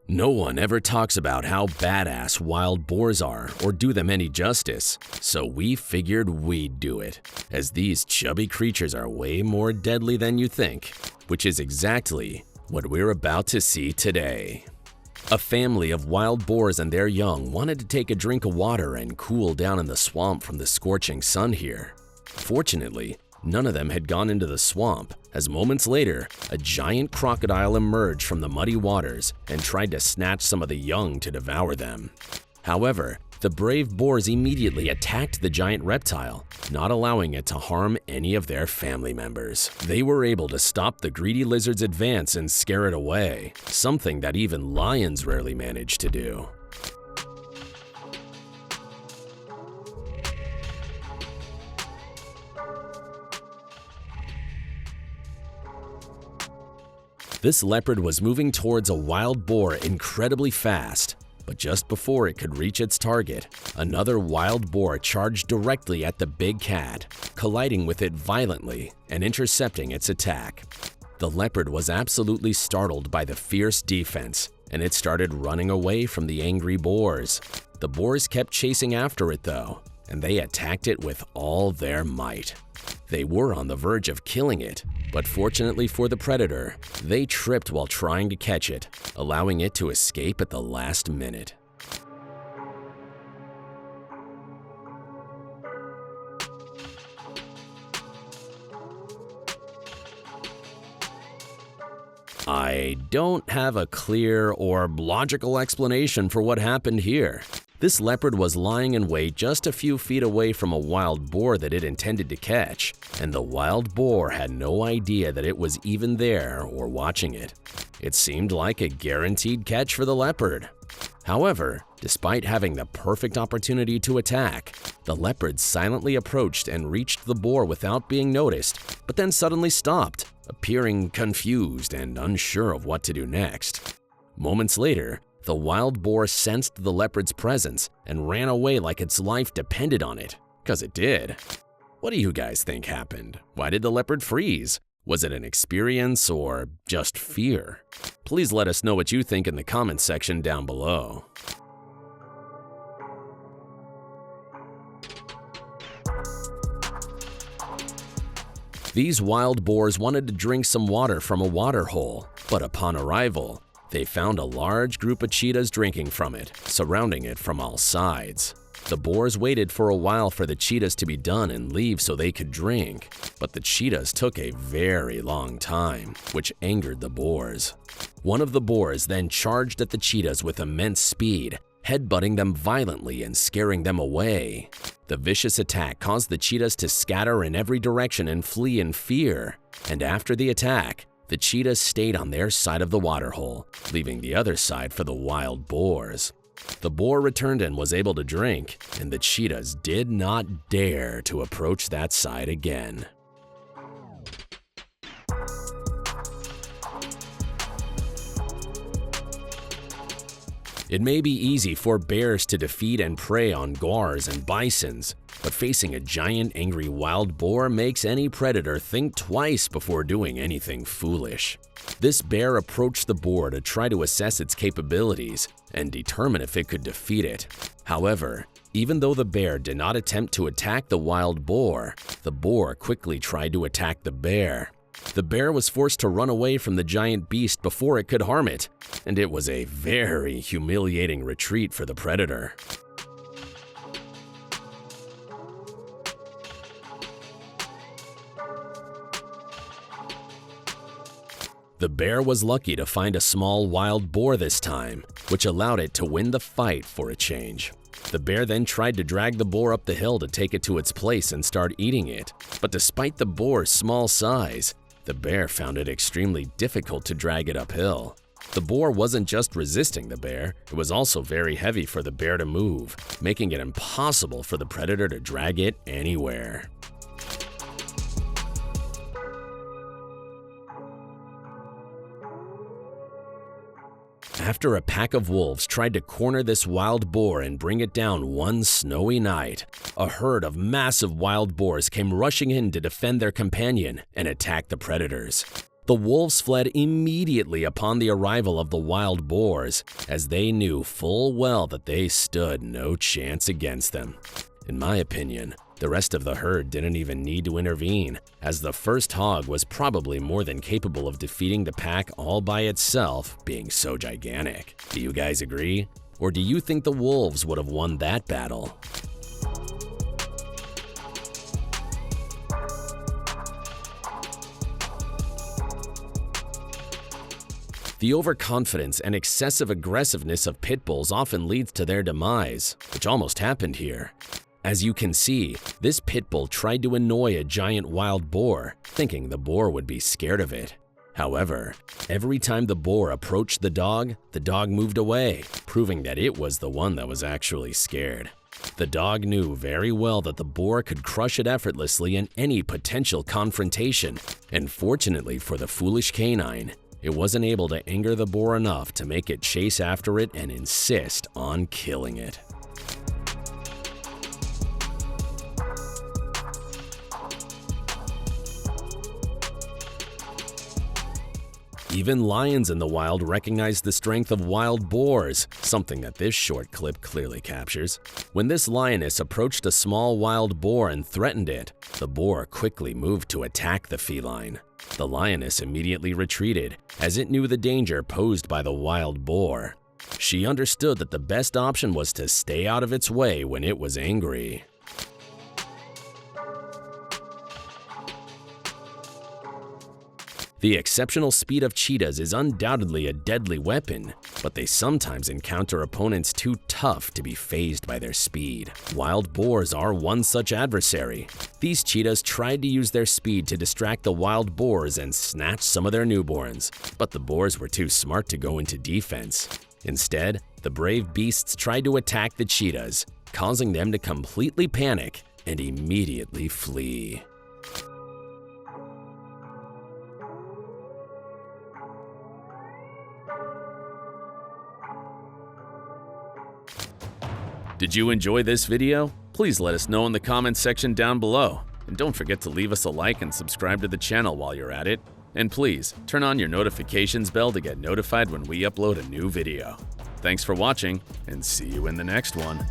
No one ever talks about how badass wild boars are or do them any justice, so we figured we'd do it, as these chubby creatures are way more deadly than you think, which is exactly what we're about to see today. A family of wild boars and their young wanted to take a drink of water and cool down in the swamp from the scorching sun here. Fortunately, none of them had gone into the swamp, as moments later, a giant crocodile emerged from the muddy waters and tried to snatch some of the young to devour them. However, the brave boars immediately attacked the giant reptile, not allowing it to harm any of their family members. They were able to stop the greedy lizard's advance and scare it away, something that even lions rarely manage to do. This leopard was moving towards a wild boar incredibly fast, but just before it could reach its target, another wild boar charged directly at the big cat, colliding with it violently and intercepting its attack. The leopard was absolutely startled by the fierce defense, and it started running away from the angry boars. The boars kept chasing after it though, and they attacked it with all their might. They were on the verge of killing it, but fortunately for the predator, they tripped while trying to catch it, allowing it to escape at the last minute. I don't have a clear or logical explanation for what happened here. This leopard was lying in wait just a few feet away from a wild boar that it intended to catch, and the wild boar had no idea that it was even there or watching it. It seemed like a guaranteed catch for the leopard. However, despite having the perfect opportunity to attack, the leopard silently approached and reached the boar without being noticed, but then suddenly stopped, appearing confused and unsure of what to do next. Moments later, the wild boar sensed the leopard's presence and ran away like its life depended on it, 'cause it did. What do you guys think happened? Why did the leopard freeze? Was it an experience or just fear? Please let us know what you think in the comments section down below. These wild boars wanted to drink some water from a waterhole, but upon arrival, they found a large group of cheetahs drinking from it, surrounding it from all sides. The boars waited for a while for the cheetahs to be done and leave so they could drink, but the cheetahs took a very long time, which angered the boars. One of the boars then charged at the cheetahs with immense speed, headbutting them violently and scaring them away. The vicious attack caused the cheetahs to scatter in every direction and flee in fear, and after the attack, the cheetahs stayed on their side of the waterhole, leaving the other side for the wild boars. The boar returned and was able to drink, and the cheetahs did not dare to approach that side again. It may be easy for bears to defeat and prey on gaurs and bisons, but facing a giant angry wild boar makes any predator think twice before doing anything foolish. This bear approached the boar to try to assess its capabilities and determine if it could defeat it. However, even though the bear did not attempt to attack the wild boar, the boar quickly tried to attack the bear. The bear was forced to run away from the giant beast before it could harm it, and it was a very humiliating retreat for the predator. The bear was lucky to find a small wild boar this time, which allowed it to win the fight for a change. The bear then tried to drag the boar up the hill to take it to its place and start eating it, but despite the boar's small size, the bear found it extremely difficult to drag it uphill. The boar wasn't just resisting the bear, it was also very heavy for the bear to move, making it impossible for the predator to drag it anywhere. After a pack of wolves tried to corner this wild boar and bring it down one snowy night, a herd of massive wild boars came rushing in to defend their companion and attack the predators. The wolves fled immediately upon the arrival of the wild boars, as they knew full well that they stood no chance against them. In my opinion, the rest of the herd didn't even need to intervene, as the first hog was probably more than capable of defeating the pack all by itself, being so gigantic. Do you guys agree? Or do you think the wolves would have won that battle? The overconfidence and excessive aggressiveness of pit bulls often leads to their demise, which almost happened here. As you can see, this pit bull tried to annoy a giant wild boar, thinking the boar would be scared of it. However, every time the boar approached the dog moved away, proving that it was the one that was actually scared. The dog knew very well that the boar could crush it effortlessly in any potential confrontation, and fortunately for the foolish canine, it wasn't able to anger the boar enough to make it chase after it and insist on killing it. Even lions in the wild recognize the strength of wild boars, something that this short clip clearly captures. When this lioness approached a small wild boar and threatened it, the boar quickly moved to attack the feline. The lioness immediately retreated, as it knew the danger posed by the wild boar. She understood that the best option was to stay out of its way when it was angry. The exceptional speed of cheetahs is undoubtedly a deadly weapon, but they sometimes encounter opponents too tough to be fazed by their speed. Wild boars are one such adversary. These cheetahs tried to use their speed to distract the wild boars and snatch some of their newborns, but the boars were too smart to go into defense. Instead, the brave beasts tried to attack the cheetahs, causing them to completely panic and immediately flee. Did you enjoy this video? Please let us know in the comments section down below. And don't forget to leave us a like and subscribe to the channel while you're at it. And please, turn on your notifications bell to get notified when we upload a new video. Thanks for watching, and see you in the next one.